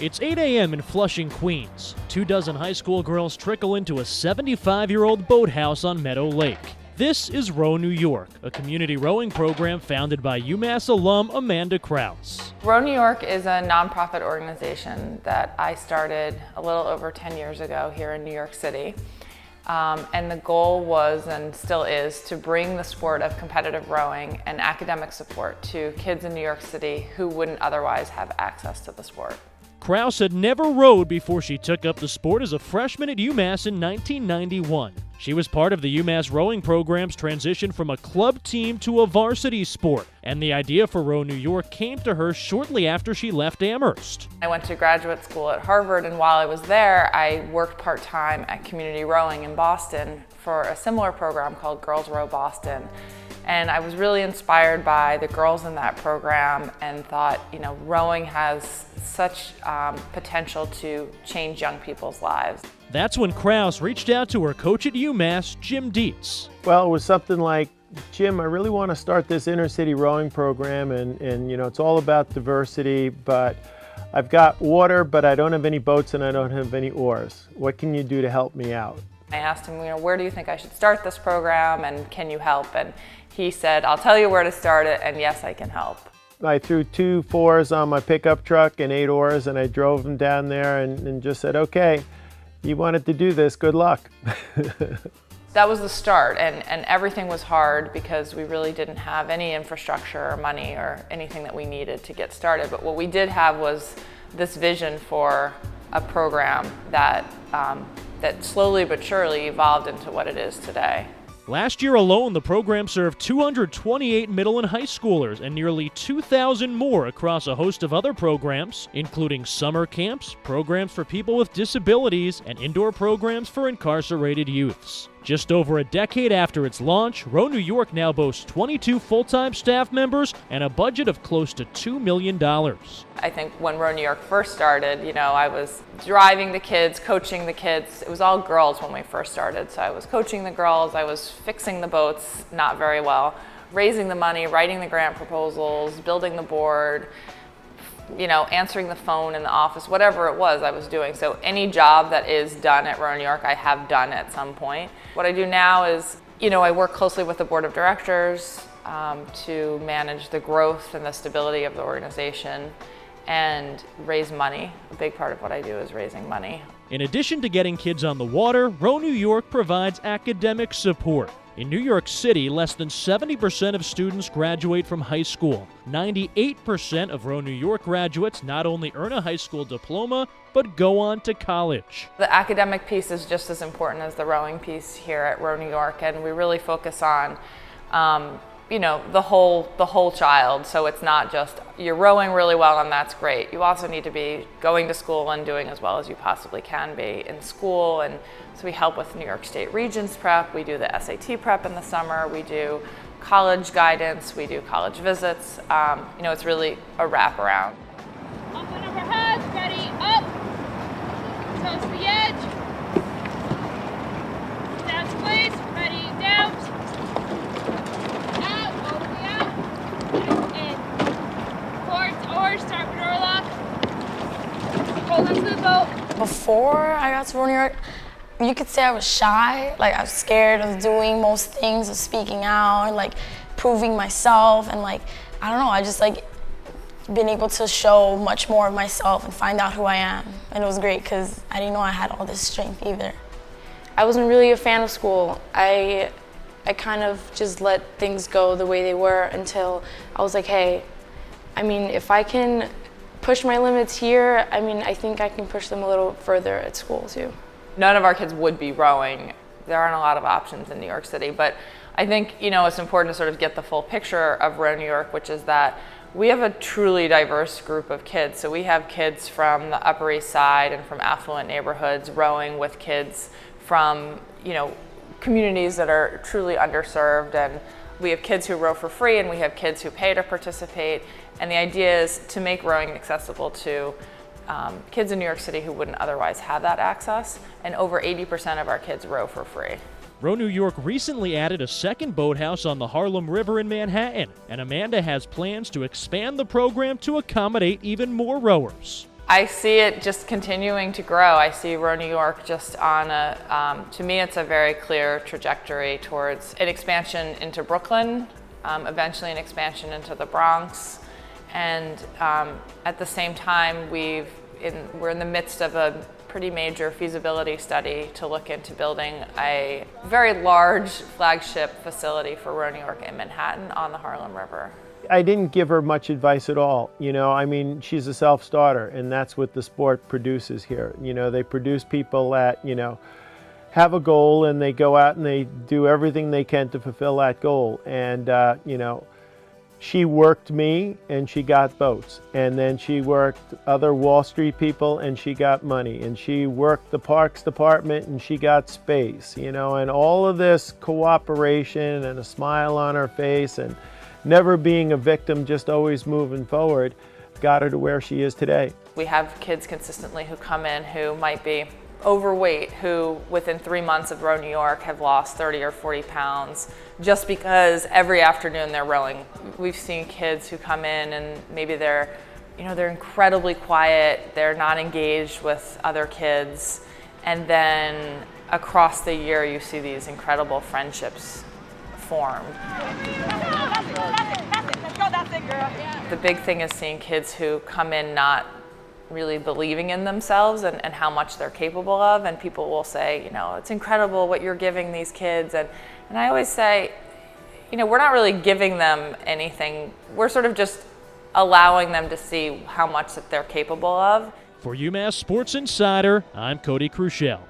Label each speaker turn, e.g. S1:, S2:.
S1: It's 8 a.m. in Flushing, Queens. 24 high school girls trickle into a 75-year-old boathouse on Meadow Lake. This is Row New York, a community rowing program founded by UMass alum Amanda Kraus.
S2: Row New York is a nonprofit organization that I started a little over 10 years ago here in New York City. And the goal was, and still is, to bring the sport of competitive rowing and academic support to kids in New York City who wouldn't otherwise have access to the sport.
S1: Kraus had never rowed before she took up the sport as a freshman at UMass in 1991. She was part of the UMass rowing program's transition from a club team to a varsity sport, and the idea for Row New York came to her shortly after she left Amherst.
S2: I went to graduate school at Harvard, and while I was there, I worked part-time at community rowing in Boston for a similar program called Girls Row Boston. And I was really inspired by the girls in that program and thought, rowing has such potential to change young people's lives.
S1: That's when Kraus reached out to her coach at UMass, Jim Dietz.
S3: Well, it was something like, Jim, I really want to start this inner city rowing program, and it's all about diversity, but I've got water, but I don't have any boats and I don't have any oars. What can you do to help me out?
S2: I asked him, where do you think I should start this program, and can you help? And he said, I'll tell you where to start it, and yes, I can help.
S3: I threw 2 fours on my pickup truck and 8 oars, and I drove them down there and just said, okay, you wanted to do this, good luck.
S2: That was the start, and everything was hard because we really didn't have any infrastructure or money or anything that we needed to get started. But what we did have was this vision for a program that slowly but surely evolved into what it is today.
S1: Last year alone, the program served 228 middle and high schoolers and nearly 2,000 more across a host of other programs, including summer camps, programs for people with disabilities, and indoor programs for incarcerated youths. Just over a decade after its launch, Row New York now boasts 22 full-time staff members and a budget of close to $2 million.
S2: I think when Row New York first started, I was driving the kids, coaching the kids. It was all girls when we first started, so I was coaching the girls, I was fixing the boats, not very well, raising the money, writing the grant proposals, building the board, answering the phone in the office, whatever it was I was doing. So any job that is done at Row New York, I have done at some point. What I do now is, I work closely with the board of directors to manage the growth and the stability of the organization and raise money. A big part of what I do is raising money.
S1: In addition to getting kids on the water, Row New York provides academic support. In New York City, less than 70% of students graduate from high school. 98% of Row New York graduates not only earn a high school diploma, but go on to college.
S2: The academic piece is just as important as the rowing piece here at Row New York, and we really focus on the whole child. So it's not just you're rowing really well and that's great. You also need to be going to school and doing as well as you possibly can be in school. And so we help with New York State Regents prep. We do the SAT prep in the summer. We do college guidance. We do college visits. It's really a wraparound.
S4: Up and overhead, ready, up. Toes to the edge. Down to place, ready, down. Start with door lock. Hold onto the boat.
S5: Before I got to Row New York, you could say I was shy. I was scared of doing most things, of speaking out, proving myself, and I don't know, I just been able to show much more of myself and find out who I am. And it was great because I didn't know I had all this strength either.
S6: I wasn't really a fan of school. I kind of just let things go the way they were until I was like, hey, if I can push my limits here, I think I can push them a little further at school too.
S2: None of our kids would be rowing. There aren't a lot of options in New York City, but I think, it's important to sort of get the full picture of Row New York, which is that we have a truly diverse group of kids. So we have kids from the Upper East Side and from affluent neighborhoods rowing with kids from, communities that are truly underserved, and we have kids who row for free and we have kids who pay to participate. And the idea is to make rowing accessible to kids in New York City who wouldn't otherwise have that access. And over 80% of our kids row for free.
S1: Row New York recently added a second boathouse on the Harlem River in Manhattan, and Amanda has plans to expand the program to accommodate even more rowers.
S2: I see it just continuing to grow. I see Row New York just on to me, it's a very clear trajectory towards an expansion into Brooklyn, eventually an expansion into the Bronx. And at the same time, we're in the midst of a pretty major feasibility study to look into building a very large flagship facility for Row New York in Manhattan on the Harlem River.
S3: I didn't give her much advice at all. I mean, she's a self-starter, and that's what the sport produces here. They produce people that, have a goal, and they go out and they do everything they can to fulfill that goal. And, she worked me and she got boats, and then she worked other Wall Street people and she got money, and she worked the parks department and she got space, and all of this cooperation and a smile on her face and never being a victim, just always moving forward, got her to where she is today.
S2: We have kids consistently who come in who might be overweight, who within 3 months of Row New York have lost 30 or 40 pounds just because every afternoon they're rowing. We've seen kids who come in and maybe they're incredibly quiet, they're not engaged with other kids, and then across the year you see these incredible friendships formed. The big thing is seeing kids who come in not really believing in themselves and how much they're capable of, and people will say, it's incredible what you're giving these kids, and I always say, we're not really giving them anything, we're sort of just allowing them to see how much that they're capable of.
S1: For UMass Sports Insider, I'm Cody Crucial.